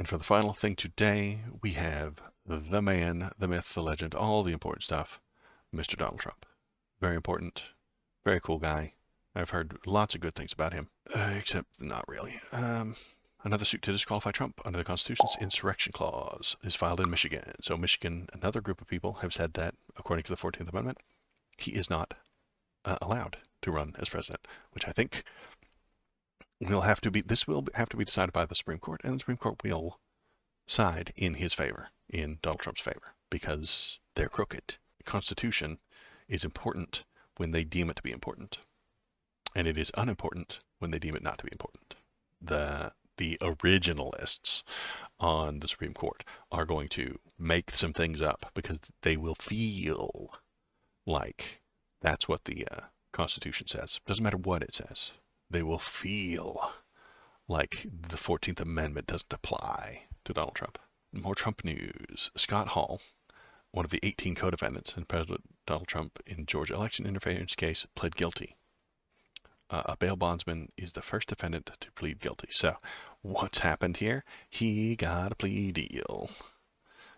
And for the final thing today, we have the man, the myth, the legend, all the important stuff, Mr. Donald Trump. Very important, very cool guy. I've heard lots of good things about him, except not really. Another suit to disqualify Trump under the Constitution's insurrection clause is filed in Michigan. So Michigan, another group of people have said that, according to the 14th Amendment, he is not allowed to run as president, which I think will have to be, this will have to be decided by the Supreme Court, and the Supreme Court will side in his favor, in Donald Trump's favor, because they're crooked. The Constitution is important when they deem it to be important, and it is unimportant when they deem it not to be important. The originalists on the Supreme Court are going to make some things up because they will feel like that's what the Constitution says. Doesn't matter what it says. They will feel like the 14th Amendment doesn't apply to Donald Trump. More Trump news. Scott Hall, one of the 18 co-defendants in President Donald Trump in Georgia election interference case, pled guilty. A bail bondsman is the first defendant to plead guilty. So, what's happened here? He got a plea deal.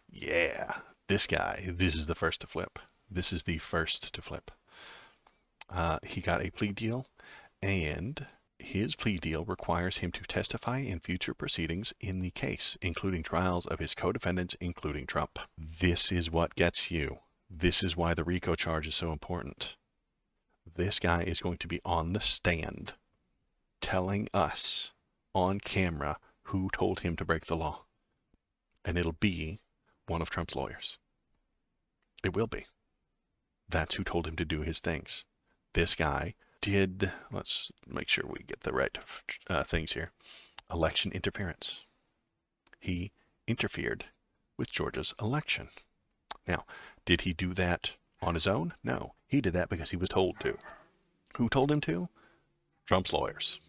Yeah, this guy, this is the first to flip. This is the first to flip. He got a plea deal, and his plea deal requires him to testify in future proceedings in the case, including trials of his co-defendants, including Trump. This is what gets you. This is why the RICO charge is so important. This guy is going to be on the stand telling us on camera who told him to break the law. And it'll be one of Trump's lawyers. It will be. That's who told him to do his things. This guy did, let's make sure we get the right things here, election interference. He interfered with Georgia's election. Now, did he do that on his own? No. He did that because he was told to. Who told him to? Trump's lawyers.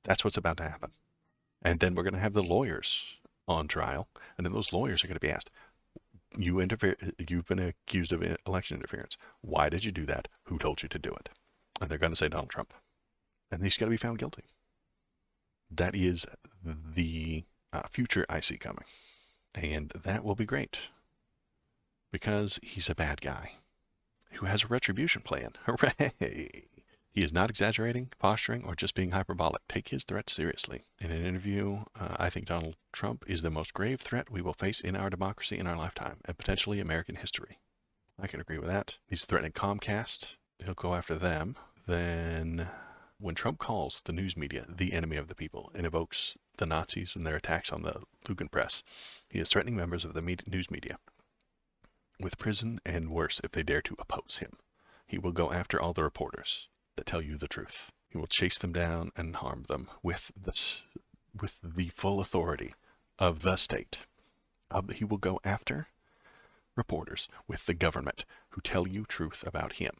That's what's about to happen. And then we're going to have the lawyers on trial, and then those lawyers are going to be asked, you've been accused of election interference. Why did you do that? Who told you to do it? And they're going to say Donald Trump. And he's got to be found guilty. That is the future I see coming. And that will be great. Because he's a bad guy who has a retribution plan. Hooray! He is not exaggerating, posturing, or just being hyperbolic. Take his threats seriously. In an interview, I think Donald Trump is the most grave threat we will face in our democracy in our lifetime, and potentially American history. I can agree with that. He's threatening Comcast. He'll go after them. Then, when Trump calls the news media the enemy of the people and evokes the Nazis and their attacks on the Lugan press, he is threatening members of the news media with prison and worse if they dare to oppose him. He will go after all the reporters that tell you the truth. He will chase them down and harm them with the full authority of the state. He will go after reporters with the government who tell you truth about him.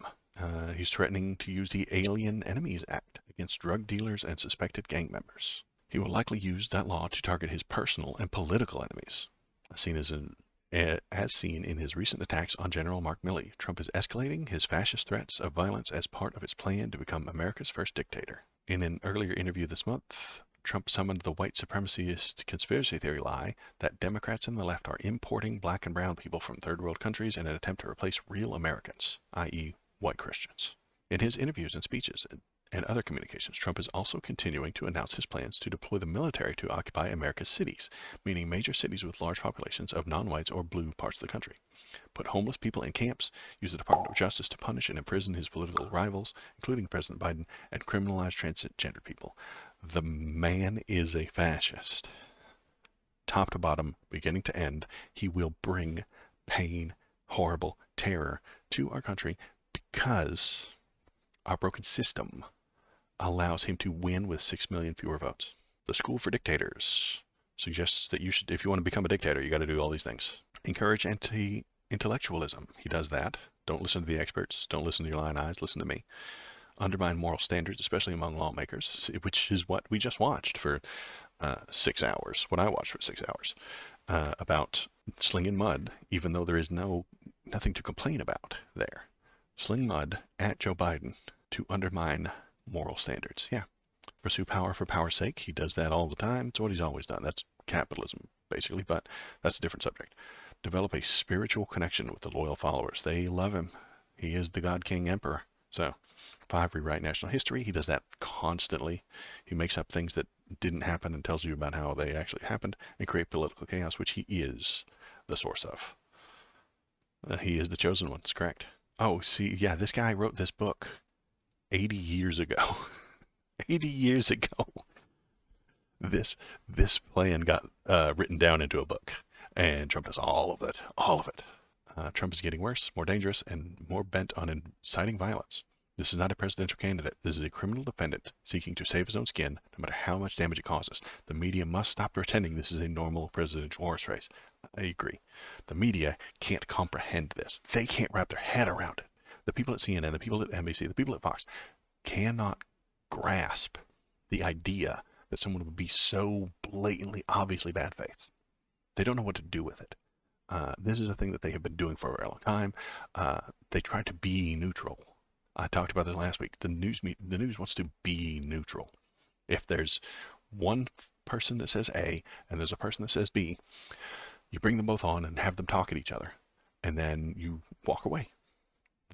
He's threatening to use the Alien Enemies Act against drug dealers and suspected gang members. He will likely use that law to target his personal and political enemies, as seen in his recent attacks on General Mark Milley. Trump is escalating his fascist threats of violence as part of his plan to become America's first dictator. In an earlier interview this month, Trump summoned the white supremacist conspiracy theory lie that Democrats and the left are importing black and brown people from third world countries in an attempt to replace real Americans, i.e. white Christians. In his interviews and speeches and other communications, Trump is also continuing to announce his plans to deploy the military to occupy America's cities, meaning major cities with large populations of non-whites or blue parts of the country. Put homeless people in camps, use the Department of Justice to punish and imprison his political rivals, including President Biden, and criminalize transgender people. The man is a fascist. Top to bottom, beginning to end, he will bring pain, horrible terror to our country because our broken system allows him to win with 6 million fewer votes. The School for Dictators suggests that if you want to become a dictator, you got to do all these things. Encourage anti-intellectualism. He does that. Don't listen to the experts. Don't listen to your lying eyes. Listen to me. Undermine moral standards, especially among lawmakers, which is what we just watched for 6 hours. What I watched for 6 hours about slinging mud, even though there is nothing to complain about there. Sling mud at Joe Biden to undermine moral standards. Yeah, Pursue power for power's sake. He does that all the time. It's what he's always done. That's capitalism, basically, but that's a different subject. Develop a spiritual connection with the loyal followers. They love him. He is the God King Emperor. So, 5, rewrite national history. He does that constantly. He makes up things that didn't happen and tells you about how they actually happened and create political chaos, which he is the source of. He is the chosen one. It's correct. Oh, see, yeah, this guy wrote this book 80 years ago. 80 years ago. This plan got written down into a book, and Trump does all of it. All of it. Trump is getting worse, more dangerous, and more bent on inciting violence. This is not a presidential candidate. This is a criminal defendant seeking to save his own skin, no matter how much damage it causes. The media must stop pretending this is a normal presidential horse race. I agree. The media can't comprehend this. They can't wrap their head around it. The people at CNN, the people at NBC, the people at Fox cannot grasp the idea that someone would be so blatantly, obviously bad faith. They don't know what to do with it. This is a thing that they have been doing for a very long time. They try to be neutral. I talked about this last week. The news wants to be neutral. If there's one person that says A and there's a person that says B, you bring them both on and have them talk at each other, and then you walk away.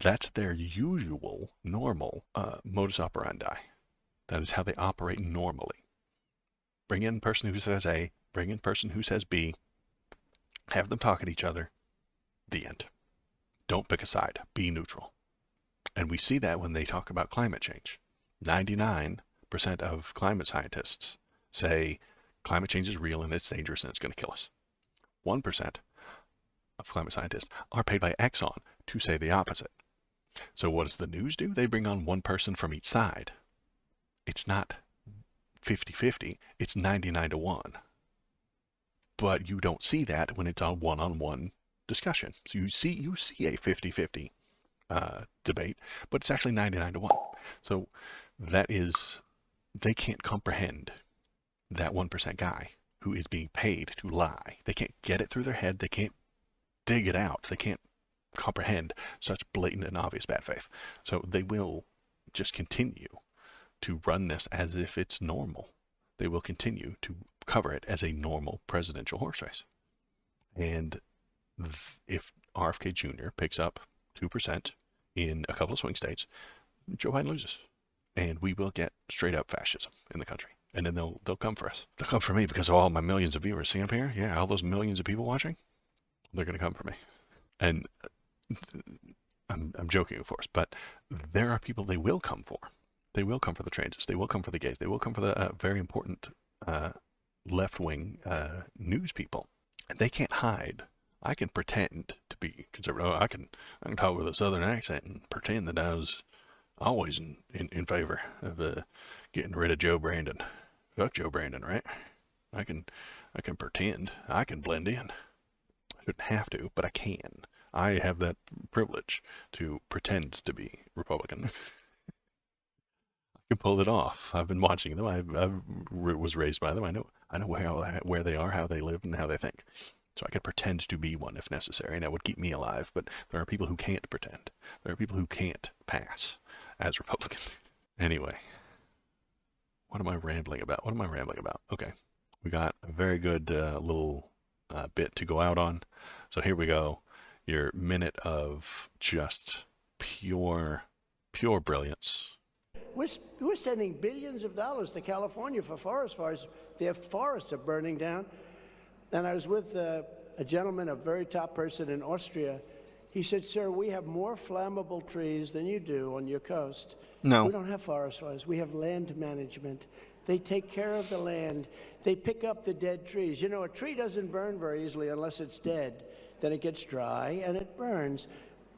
That's their usual, normal modus operandi. That is how they operate normally. Bring in person who says A, bring in person who says B, have them talk at each other, the end. Don't pick a side. Be neutral. And we see that when they talk about climate change. 99% of climate scientists say climate change is real and it's dangerous and it's going to kill us. 1% of climate scientists are paid by Exxon to say the opposite. So what does the news do? They bring on one person from each side. It's not 50-50, it's 99-1. But you don't see that when it's a one-on-one discussion. So you see a 50-50 debate, but it's actually 99-1. So that is, they can't comprehend that 1% guy who is being paid to lie. They can't get it through their head. They can't dig it out. They can't comprehend such blatant and obvious bad faith. So they will just continue to run this as if it's normal. They will continue to cover it as a normal presidential horse race. And if RFK Jr. picks up 2% in a couple of swing states, Joe Biden loses. And we will get straight up fascism in the country. And then they'll come for us. They'll come for me because of all my millions of viewers. See up here? Yeah, all those millions of people watching, they're going to come for me. And I'm joking, of course, but there are people they will come for. They will come for the transits. They will come for the gays. They will come for the very important left-wing news people. And they can't hide. I can pretend to be conservative. Oh, I can talk with a southern accent and pretend that I was always in favor of getting rid of Joe Brandon. Fuck Joe Brandon, right? I can pretend. I can blend in. I shouldn't have to, but I can. I have that privilege to pretend to be Republican. I can pull it off. I've been watching them. I was raised by them. I know where they are, how they live, and how they think. So I could pretend to be one if necessary, and that would keep me alive. But there are people who can't pretend. There are people who can't pass as Republican. Anyway, what am I rambling about? Okay, we got a very good little bit to go out on. So here we go. Your minute of just pure brilliance. We're sending billions of dollars to California for forest fires. Their forests are burning down. And I was with a gentleman, a very top person in Austria. He said, sir, we have more flammable trees than you do on your coast. No. We don't have forest fires. We have land management. They take care of the land. They pick up the dead trees. You know, a tree doesn't burn very easily unless it's dead. Then it gets dry and it burns.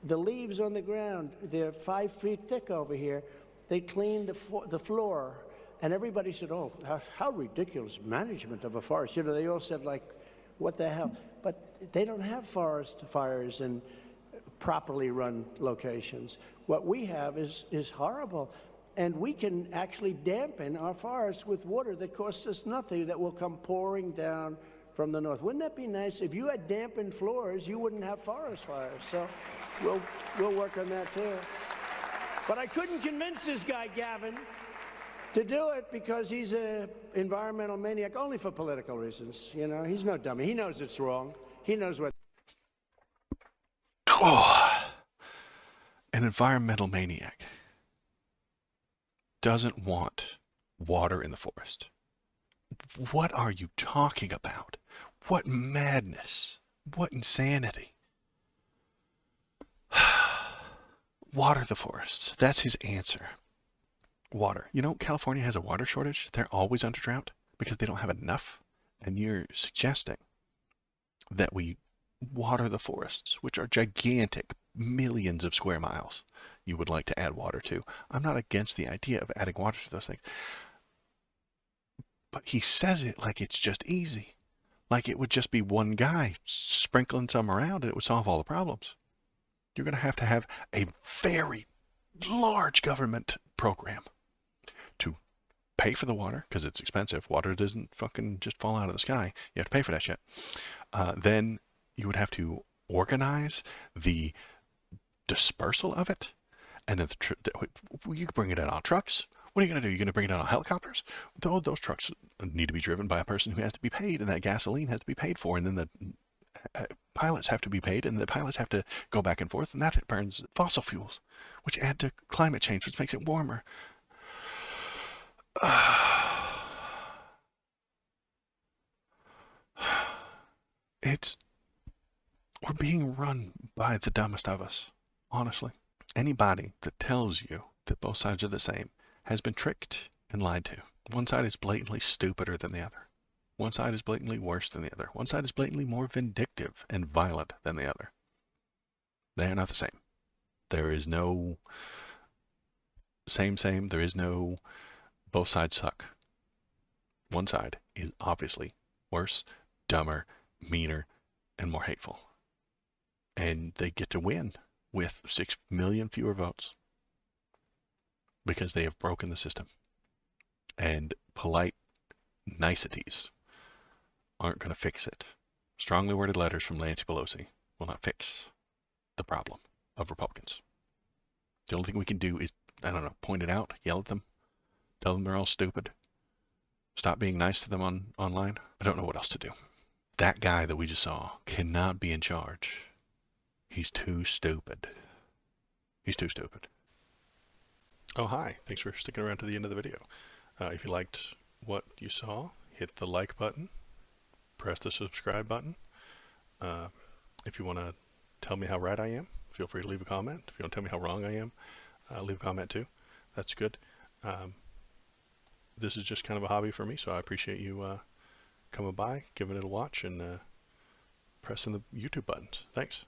The leaves on the ground, they're 5 feet thick over here. They clean the floor. And everybody said, oh, how ridiculous management of a forest. You know, they all said, like, what the hell? But they don't have forest fires in properly run locations. What we have is horrible. And we can actually dampen our forests with water that costs us nothing, that will come pouring down from the north. Wouldn't that be nice? If you had dampened floors, you wouldn't have forest fires. So we'll work on that too. But I couldn't convince this guy, Gavin. to do it because he's an environmental maniac, only for political reasons. You know, he's no dummy. He knows it's wrong. He knows what. Oh, an environmental maniac doesn't want water in the forest. What are you talking about? What madness? What insanity? Water the forests. That's his answer. Water. You know, California has a water shortage. They're always under drought because they don't have enough. And you're suggesting that we water the forests, which are gigantic, millions of square miles, you would like to add water to. I'm not against the idea of adding water to those things. But he says it like it's just easy. Like it would just be one guy sprinkling some around and it would solve all the problems. You're going to have a very large government program to pay for the water because it's expensive. Water doesn't fucking just fall out of the sky. You have to pay for that shit. Then you would have to organize the dispersal of it, and then you can bring it in on trucks. What are you going to do? You're going to bring it in on helicopters? Those trucks need to be driven by a person who has to be paid, and that gasoline has to be paid for, and then the pilots have to be paid, and the pilots have to go back and forth, and that burns fossil fuels, which add to climate change, which makes it warmer. It's we're being run by the dumbest of us, honestly. Anybody that tells you that both sides are the same has been tricked and lied to. One side is blatantly stupider than the other. One side is blatantly worse than the other. One side is blatantly more vindictive and violent than the other. They are not the same. There is no same. There is no both sides suck. One side is obviously worse, dumber, meaner, and more hateful. And they get to win with 6 million fewer votes because they have broken the system. And polite niceties aren't going to fix it. Strongly worded letters from Nancy Pelosi will not fix the problem of Republicans. The only thing we can do is, I don't know, point it out, yell at them, tell them they're all stupid, stop being nice to them online. I don't know what else to do. That guy that we just saw cannot be in charge. He's too stupid. He's too stupid. Oh, hi. Thanks for sticking around to the end of the video. If you liked what you saw, hit the like button, press the subscribe button. If you want to tell me how right I am, feel free to leave a comment. If you want to tell me how wrong I am, leave a comment too. That's good. This is just kind of a hobby for me, so I appreciate you coming by, giving it a watch, and pressing the YouTube buttons. Thanks.